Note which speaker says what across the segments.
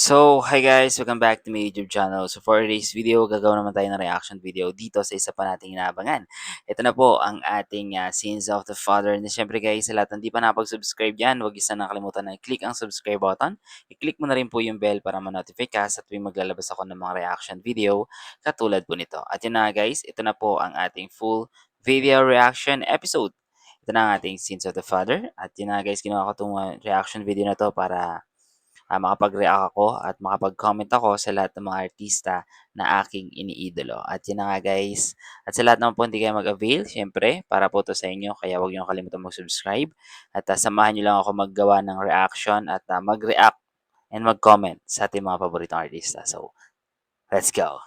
Speaker 1: So, hi guys! Welcome back to my YouTube channel. So, for today's video, gagawin naman tayo ng reaction video dito sa isa pa nating inaabangan. Ito na po ang ating Sins of the Father. And syempre guys, sa lahat ng di pa nakapag-subscribe yan, huwag isa nakalimutan na i-click ang subscribe button. I-click mo na rin po yung bell para ma-notify ka sa tuwing maglalabas ako ng mga reaction video katulad po nito. At yun na guys, ito na po ang ating full video reaction episode. Ito na ang ating Sins of the Father. At yun na guys, ginawa ko itong reaction video na to para makapag-react ako at makapag-comment ako sa lahat ng mga artista na aking iniidolo. At yun na nga guys. At sa lahat naman po hindi kayo mag-avail, syempre, para po to sa inyo. Kaya huwag niyo kalimutan mag-subscribe. At samahan niyo lang ako maggawa ng reaction at mag-react and mag-comment sa ating mga paboritong artista. So, let's go!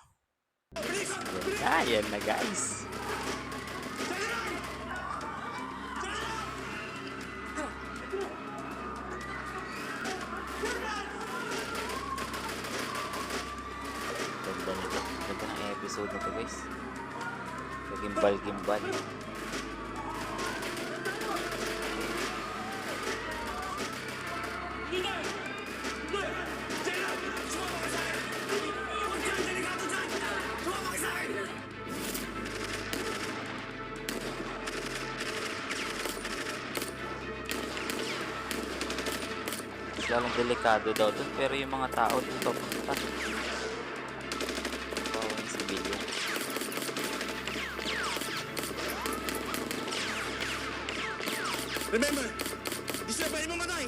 Speaker 1: Yan na guys. Ganda nito. Ganda ng episode na to guys. Gimbal-gimbal. Lalong delikado daw dun, pero yung mga tao dito papunta. Oo, yung civilian.
Speaker 2: Remember, di sila pwede mamatay.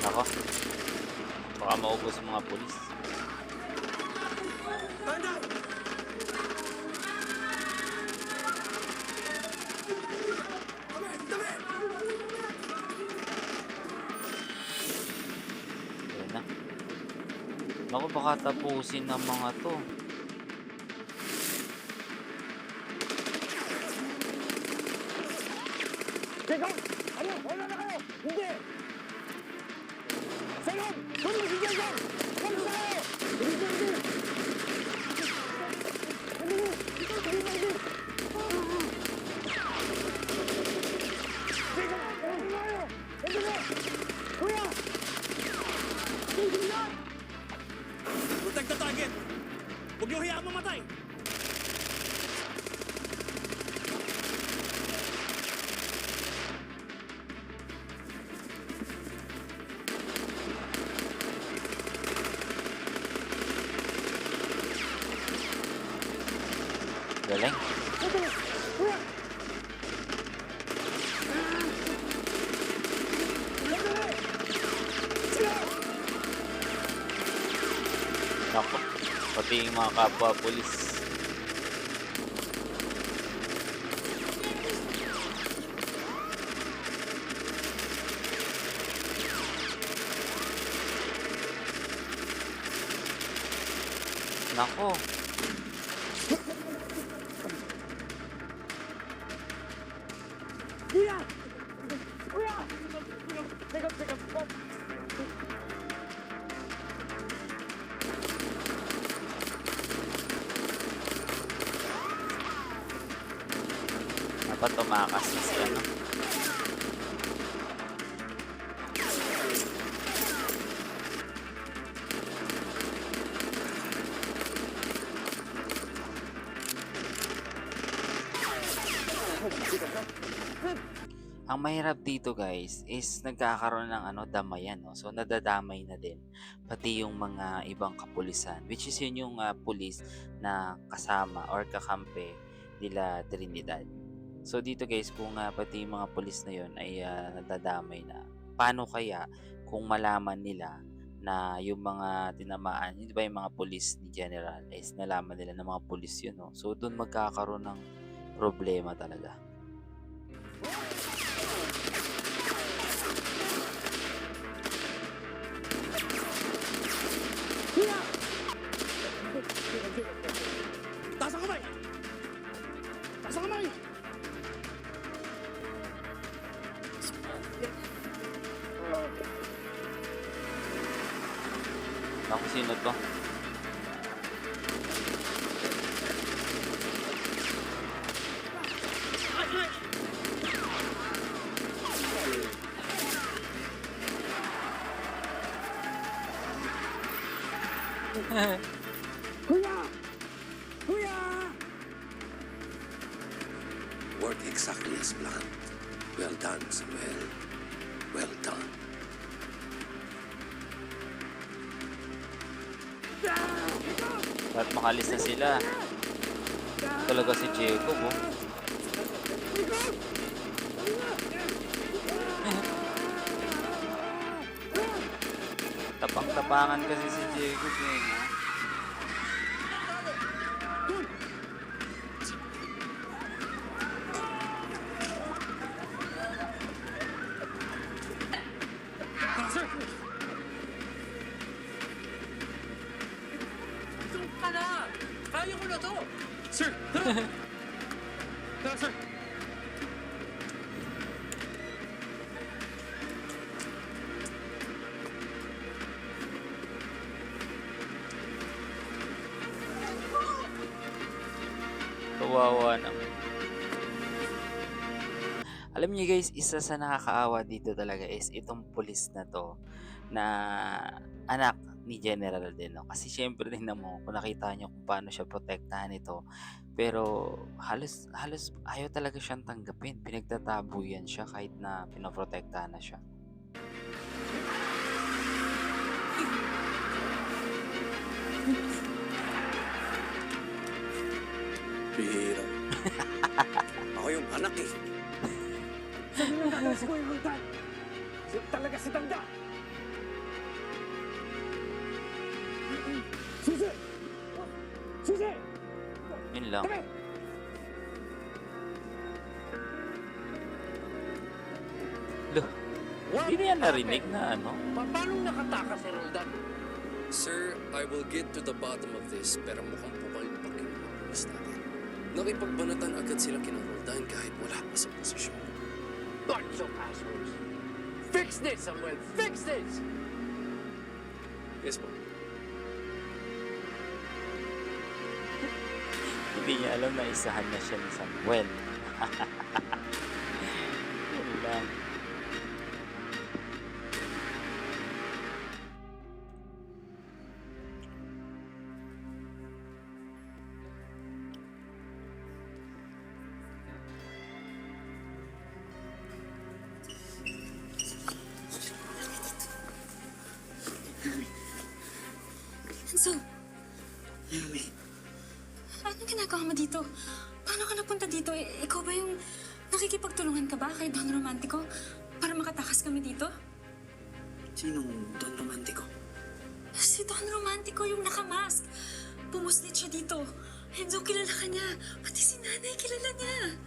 Speaker 1: Ako, baka maubos ang mga pulis.
Speaker 2: Tanda!
Speaker 1: Ayan na. Naku, baka tapusin ng mga to.
Speaker 2: Teka! Ano? Wala na kayo! Hindi! Salom! Kung magiging dyan! Kung na kayo! Hindi! Teka! Ano na kayo? Hindi na! Kuya! Hindi na! Protect the target! Huwag niyo hayaan mamatay!
Speaker 1: Galing. Naku, pati yung mga kapwa pulis. Nako.
Speaker 2: Kuya! Kuya! Teka!
Speaker 1: Dapat tumakas na si ano. Ang mahirap dito guys is nagkakaroon ng damayan, no? So nadadamay na din pati yung mga ibang kapulisan, which is yun yung pulis na kasama or kakampi nila Trinidad. So dito guys, kung pati yung mga pulis na yun ay nadadamay na, paano kaya kung malaman nila na yung mga tinamaan, hindi ba yung mga pulis ni General is nalaman nila na mga pulis yun, no? So doon magkakaroon ng problema talaga.
Speaker 2: Kuya! Taas ang kamay! Taas ang kamay!
Speaker 1: Naku, sino to?
Speaker 2: Kuya! Kuya!
Speaker 3: Worked exactly as planned. Well done, Samuel. Well done.
Speaker 1: At makalis na sila. Talaga si Jacob, oh. Tapang-tapangan kasi si Jacob, eh, no?
Speaker 2: Sir! Ito ka na! Kaya ko na to! Sir! Tara! Tara, sir!
Speaker 1: Kawawa naman. Alam niyo guys, isa sa nakakaawa dito talaga is itong pulis na 'to, na anak ni General din 'no. Kasi siyempre tingnan mo kung nakita niyo kung paano siya protektahan nito, pero halos halos ayaw talaga siyang tanggapin, pinagtatabuyan siya kahit na pinoprotektahan na siya.
Speaker 3: Bihira. Ako yung anak eh.
Speaker 2: Sabi ng tatay si Kuya Hultan! Talaga si Tanda! Susi! Susi!
Speaker 1: Yun lang.
Speaker 2: Tabi!
Speaker 1: Loh, hindi niya narinig na ano?
Speaker 2: Paano nakatakas si Roldan?
Speaker 3: Sir, I will get to the bottom of this, pero mukhang pumalpak yung mga pulis natin. Nakipagbanatan agad sila kina Roldan kahit wala pa sa posisyon.
Speaker 2: Bunch of assholes! Fix this, Samuel! Fix this!
Speaker 3: Yes po.
Speaker 1: Hindi niya alam na isahan na siya ni Samuel. Yun lang.
Speaker 4: Enzo, anong ginagawa mo dito? Paano ka napunta dito? Ikaw ba yung nakikipagtulungan ka ba kay Don Romantico para makatakas kami dito?
Speaker 5: Sinong Don Romantico?
Speaker 4: Si Don Romantico yung nakamask. Pumuslit siya dito. Enzo, kilala ka niya. Pati si nanay, kilala niya.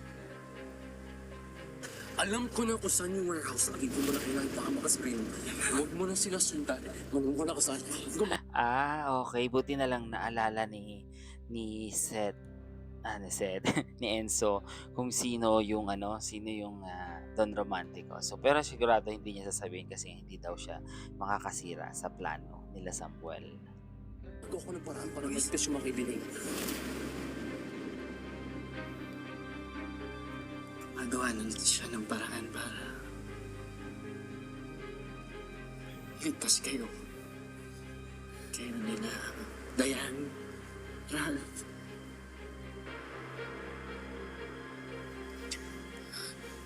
Speaker 5: Alam ko na kung saan yung warehouse. Lagi ko mo na kailangan baka makascreen. Huwag mo na sila sundan. Huwag mo na kung saan.
Speaker 1: Okay. Buti na lang naalala ni Seth, ni Seth, ni Enzo kung sino yung Don Romantico. So pero sigurado hindi niya sasabihin kasi hindi daw siya makakasira sa plano nila Samuel.
Speaker 5: Ako ng paraan para maligtas yung mga kaibigan. Magawa nun siya ng paraan para ligtas kayo. Kayo nila Dayan, Ralph.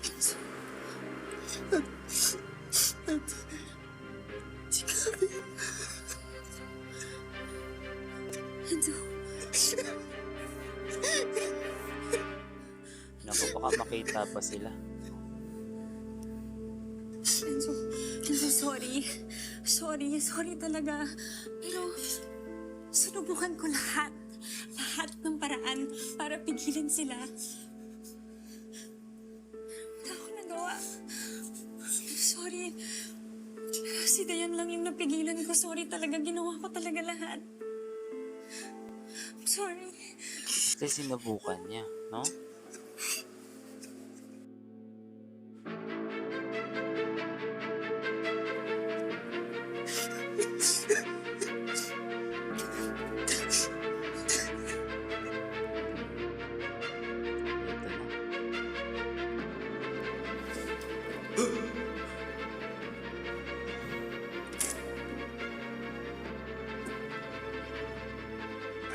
Speaker 4: Enzo. Si Gabi. Enzo.
Speaker 1: Naku, baka makita pa sila.
Speaker 4: Enzo, sorry. Sorry talaga. Pero, sunubukan ko lahat ng paraan para pigilan sila. Wala ako nagawa. Sorry. Si Dayan lang yung napigilan ko. Sorry talaga. Ginawa ko talaga lahat. I'm sorry.
Speaker 1: Kasi sinubukan niya, no? Ito na.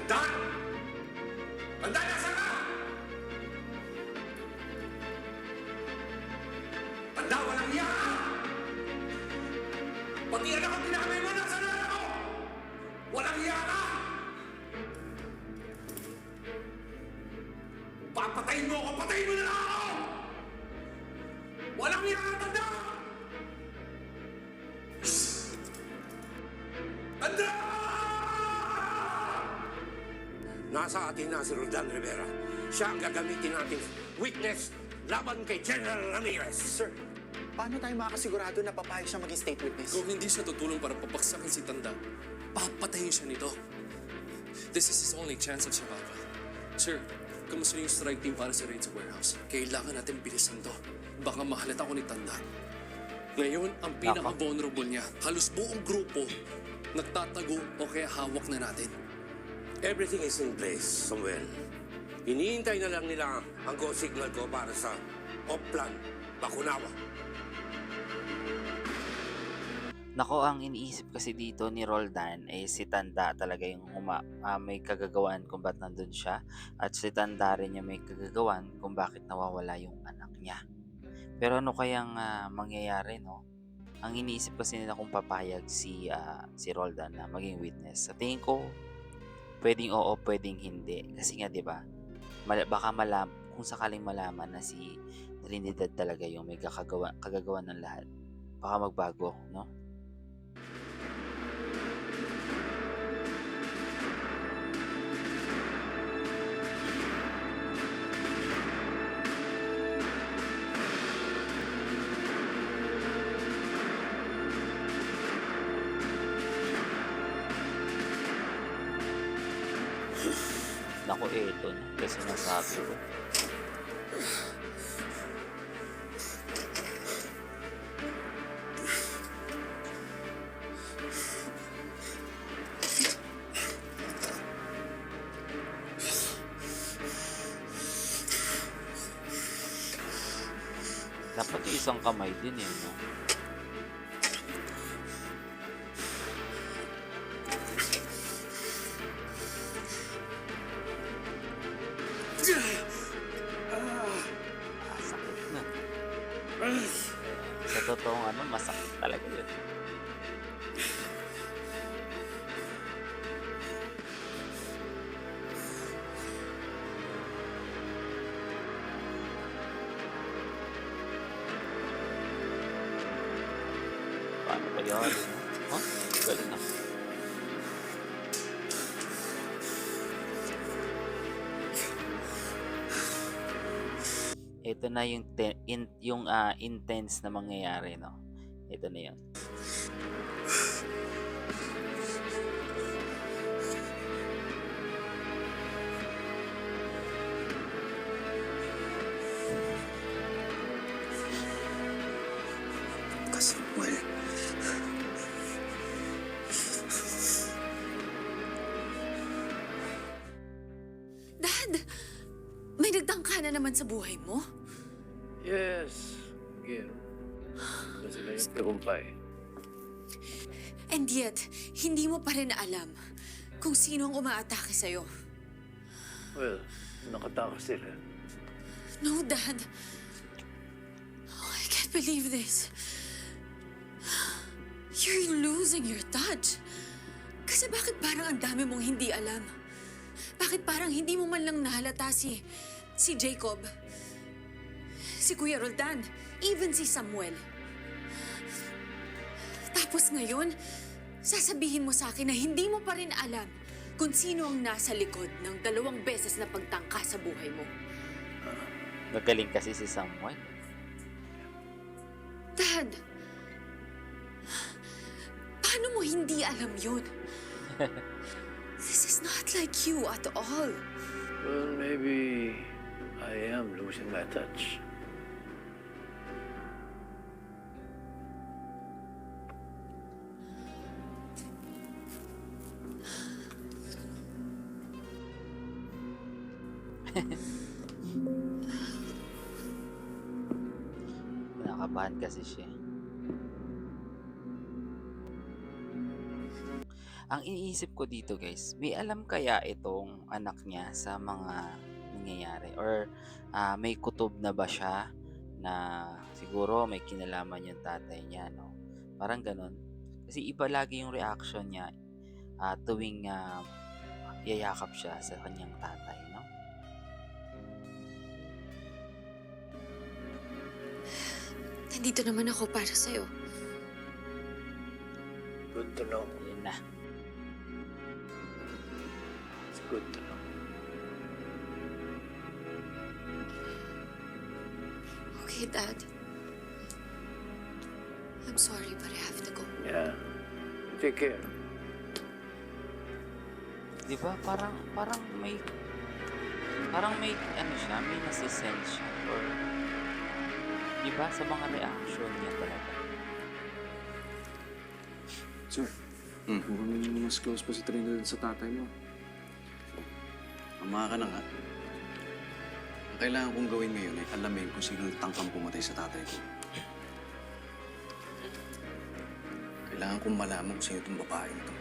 Speaker 2: Dan! Tanda, nasa ka? Tanda, walang iya ka! Pati anak ang pinamay mo, nasa na ako! Walang iya ka! Papatayin mo ako! Patayin mo na lang ako! Walang iya ka, tanda! Tanda!
Speaker 6: Nasa atin na si Roldan Rivera. Siya ang gagamitin nating witness laban kay General Ramirez.
Speaker 7: Sir, paano tayo makakasigurado na papayag siya maging state witness?
Speaker 3: Kung hindi siya tutulong para papaksakan si Tanda, papatayin siya nito. This is his only chance of survival. Sir, kamusta yung strike team para sa raid sa warehouse? Kailangan natin bilisan to. Baka mahalata ko ni Tanda. Ngayon, ang pinaka-vulnerable niya, halos buong grupo, nagtatago o kaya hawak na natin.
Speaker 6: Everything is in place, Samuel. Hinihintay na lang nila ang go signal ko para sa off-plan, Bakunawa.
Speaker 1: Nako, ang iniisip kasi dito ni Roldan eh si Tanda talaga yung may kagagawan kung ba't nandun siya, at si Tanda rin yung may kagagawan kung bakit nawawala yung anak niya. Pero ano kayang mangyayari, no? Ang iniisip kasi nila kung papayag si Roldan na maging witness. Sa tingin ko, pwedeng oo, pwedeng hindi. Kasi nga 'di ba? Baka kung sakaling malaman na si Trinidad talaga yung may kagagawan ng lahat, baka magbago, no? Naku, ito na. Kasi nasabi ko. Dapat yung isang kamay din eh, no? Sakit na. Sa totoong masakit talaga yun. Paano ba yun? Huh? Galing na. Ito na yung intense na mangyayari, no? Ito na yun.
Speaker 7: Samuel.
Speaker 4: Dad! May nagtangka na naman sa buhay mo?
Speaker 8: Yes, Gil. Ito sila yung tagumpay.
Speaker 4: And yet, hindi mo pa rin alam kung sino ang umaatake sa'yo.
Speaker 8: Well, nakatakas sila.
Speaker 4: No, Dad. Oh, I can't believe this. You're losing your touch. Kasi bakit parang ang dami mong hindi alam? Bakit parang hindi mo man lang nahalata si Jacob, si Kuya Roldan, even si Samuel? Tapos ngayon, sasabihin mo sa akin na hindi mo pa rin alam kung sino ang nasa likod ng 2 beses na pagtangka sa buhay mo.
Speaker 1: Magaling kasi si Samuel.
Speaker 4: Dad, paano mo hindi alam yun? This is not like you at all.
Speaker 8: Well, maybe I am losing my touch.
Speaker 1: Nakabahan kasi siya. Ang iniisip ko dito guys, may alam kaya itong anak niya sa mga nangyayari or may kutob na ba siya na siguro may kinalaman yung tatay niya, no? Parang ganun. Kasi iba lagi yung reaction niya tuwing yayakap siya sa kanyang tatay, no?
Speaker 4: Nandito naman ako para sa'yo.
Speaker 8: Good to know.
Speaker 1: Yun na.
Speaker 8: It's good to know.
Speaker 4: Okay, Dad. I'm sorry, but I have to go.
Speaker 8: Yeah. Take care.
Speaker 1: Di ba? Parang may ano siya, may nasisense siya or di ba sa mga reaction niya talaga.
Speaker 5: Sir, mukhang mas close pa si Trina dun sa tatay mo.
Speaker 9: Ama ka na nga. Ang kailangan kong gawin ngayon ay alamin kung sino tangkang pumatay sa tatay ko. Kailangan kong malaman kung sino itong babaeng to.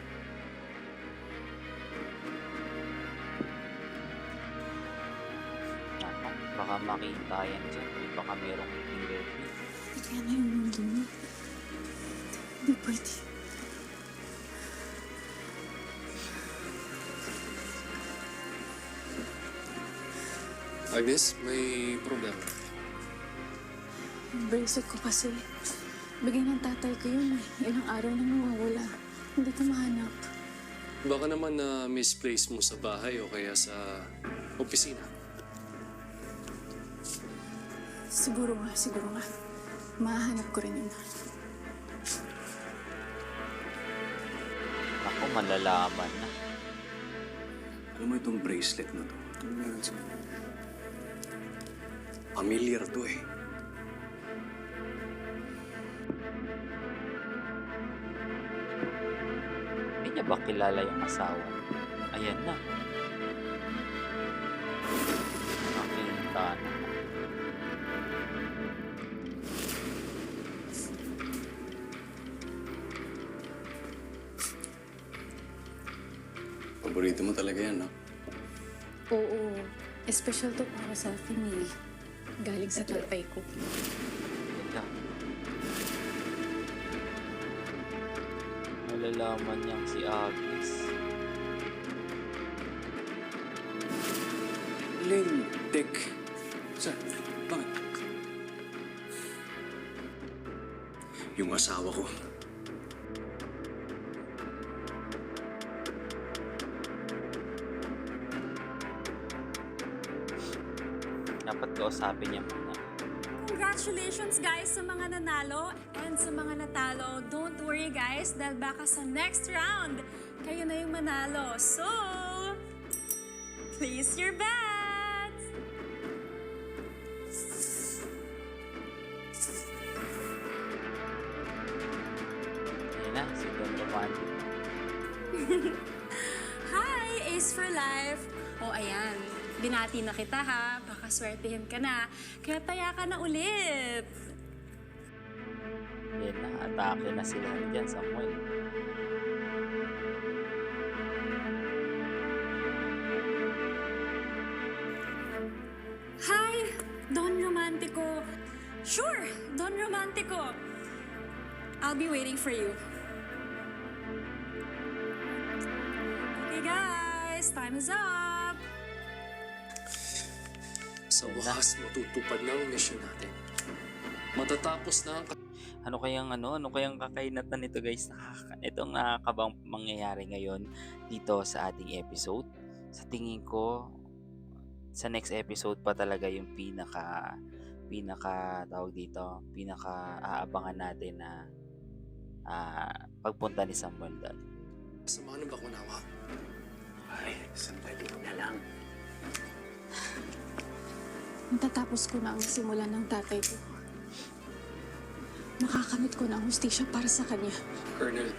Speaker 1: Baka makita yan dyan. Baka merong fingerprint.
Speaker 4: Yan na yung mundo mo. Hindi pwede.
Speaker 3: Agnes, may problema.
Speaker 10: Yung bracelet ko kasi, bigay ng tatay ko yun eh. Ilang araw na nawawala. Hindi ko mahanap.
Speaker 3: Baka naman na misplace mo sa bahay o kaya sa opisina.
Speaker 10: Siguro nga. Mahanap ko rin yun.
Speaker 1: Ako, malalaman na.
Speaker 9: Alam mo itong bracelet na to? Ano meron sa familiar to eh.
Speaker 1: Hindi niya ba kilala yung asawa? Ayan na. Nakita na.
Speaker 9: Paborito mo talaga yan, no?
Speaker 10: Oo. Espesyal to para sa akin eh. Galing sa tatay ko.
Speaker 1: Teka. Malalaman niyang si Agnes.
Speaker 9: Lintik. Sir, bakit? Yung asawa ko.
Speaker 1: Dapat kausapin niya muna.
Speaker 11: Congratulations guys sa mga nanalo and sa mga natalo. Don't worry guys dahil baka sa next round, kayo na yung manalo. So, place your bets!
Speaker 1: Ayan na, si Don Romantic.
Speaker 11: Hi, Ace for Life! O ayan, binati na kita ha. Baka swertihin ka na. Kaya taya ka na ulit.
Speaker 1: Ayan na, atake na sila dyan, Samuel.
Speaker 11: Hi, Don Romantico. Sure, Don Romantico. I'll be waiting for you. Okay guys, time is up.
Speaker 3: Sa wakas, matutupad na ang mission natin. Matatapos na ang
Speaker 1: Ano kayang kakainatan nito guys? Itong nakakabang mangyayari ngayon dito sa ating episode. Sa tingin ko, sa next episode pa talaga yung pinaka tawag dito, pinaka aabangan natin na pagpunta ni Samuel doon.
Speaker 3: sama ng Bakunawa.
Speaker 8: Ay, sandali na lang.
Speaker 10: Natatapos ko na ang simulan ng tatay ko. Nakakamit ko na ang hustisya para sa kanya.
Speaker 3: Colonel,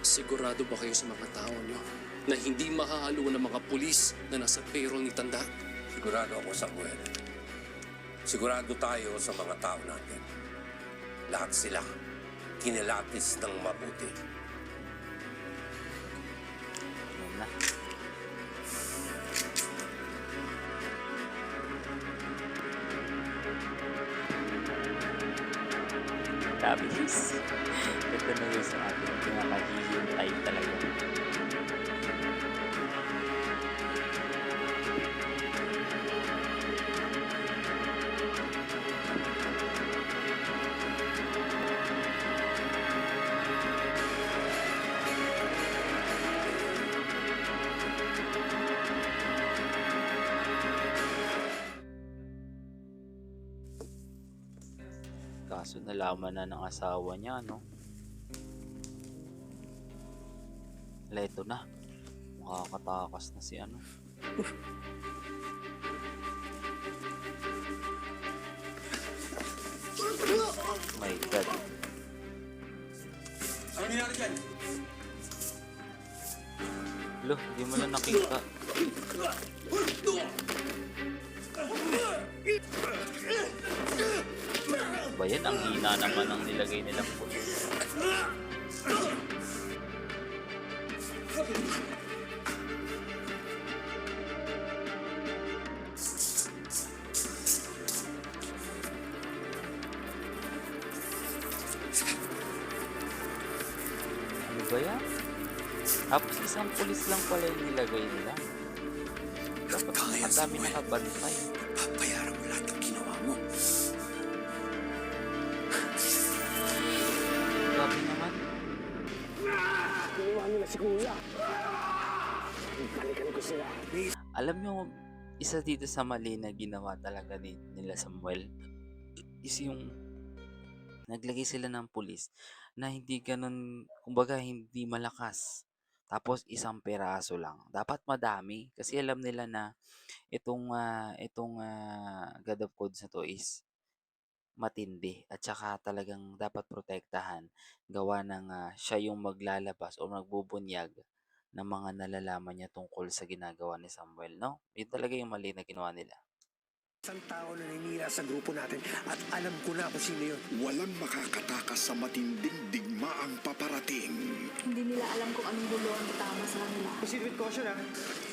Speaker 3: sigurado ba kayo sa mga tao niyo na hindi mahahalo ng mga pulis na nasa payroll ni Tanda?
Speaker 6: Sigurado ako, Samuel. Sigurado tayo sa mga tao natin. Lahat sila kinilatis ng mabuti.
Speaker 1: na. Grabe guys. Ito na guys ang ating pinakahihintay talaga. Kaso nalaman na ng asawa niya, no? Leto na. Makakatakas na si ano. My God.
Speaker 2: Ano nangyari dyan?
Speaker 1: Lo, hindi mo na nakita. Ba yan? Ang hina naman ang nilagay nilang pulis. Ano ba yan? Tapos isang pulis lang pala yung nilagay nila. Dapat makadami nakabantay.
Speaker 5: Papayaran mo lahat ng ginawa mo.
Speaker 1: Grabe naman.
Speaker 2: Ginawa nila si Kuya. Balikan ko sila.
Speaker 1: Alam nyo, isa dito sa mali na ginawa talaga nila Samuel is yung naglagay sila ng pulis na hindi ganun, kumbaga hindi malakas. Tapos isang peraso lang. Dapat madami kasi alam nila na itong God of Codes na to is matindi at saka talagang dapat protektahan gawa ng siya yung maglalabas o magbubunyag ng mga nalalaman niya tungkol sa ginagawa ni Samuel, no? Yun talaga yung mali na ginawa nila.
Speaker 2: Isang tao na naninira sa grupo natin at alam ko na kung sino yun.
Speaker 12: Walang makakatakas sa matinding digmaang paparating.
Speaker 10: Hindi nila alam kung anong gulo ang tama sa kanila.
Speaker 2: Proceed with caution, ha?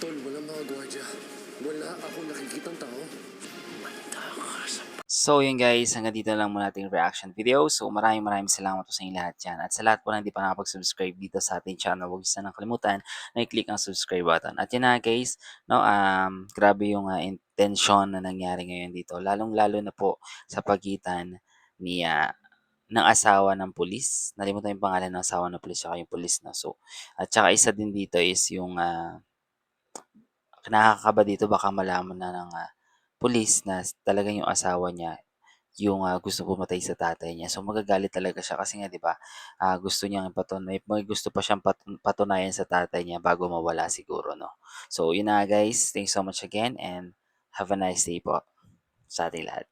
Speaker 3: Tol, walang mga gwardiya. Wala ako nakikitang tao.
Speaker 1: So yun guys, hanggang dito lang muna ating reaction video. So maraming salamat po sa inyo lahat dyan. At sa lahat po na hindi pa nakapag-subscribe dito sa ating channel, huwag sana kalimutan na i-click ang subscribe button. At yun na guys, no, grabe yung intention na nangyari ngayon dito. Lalong-lalo na po sa pagitan ni ng asawa ng pulis. Nalimutan yung pangalan ng asawa ng pulis at yung pulis na. So, at saka isa din dito is yung nakakaba dito baka malaman na ng pulis na talagang yung asawa niya yung gusto pumatay sa tatay niya. So magagalit talaga siya kasi nga 'di ba? Gusto niyang may gusto pa siyang patunayan sa tatay niya bago mawala siguro, no. So yun na guys. Thanks so much again and have a nice day po sa ating lahat.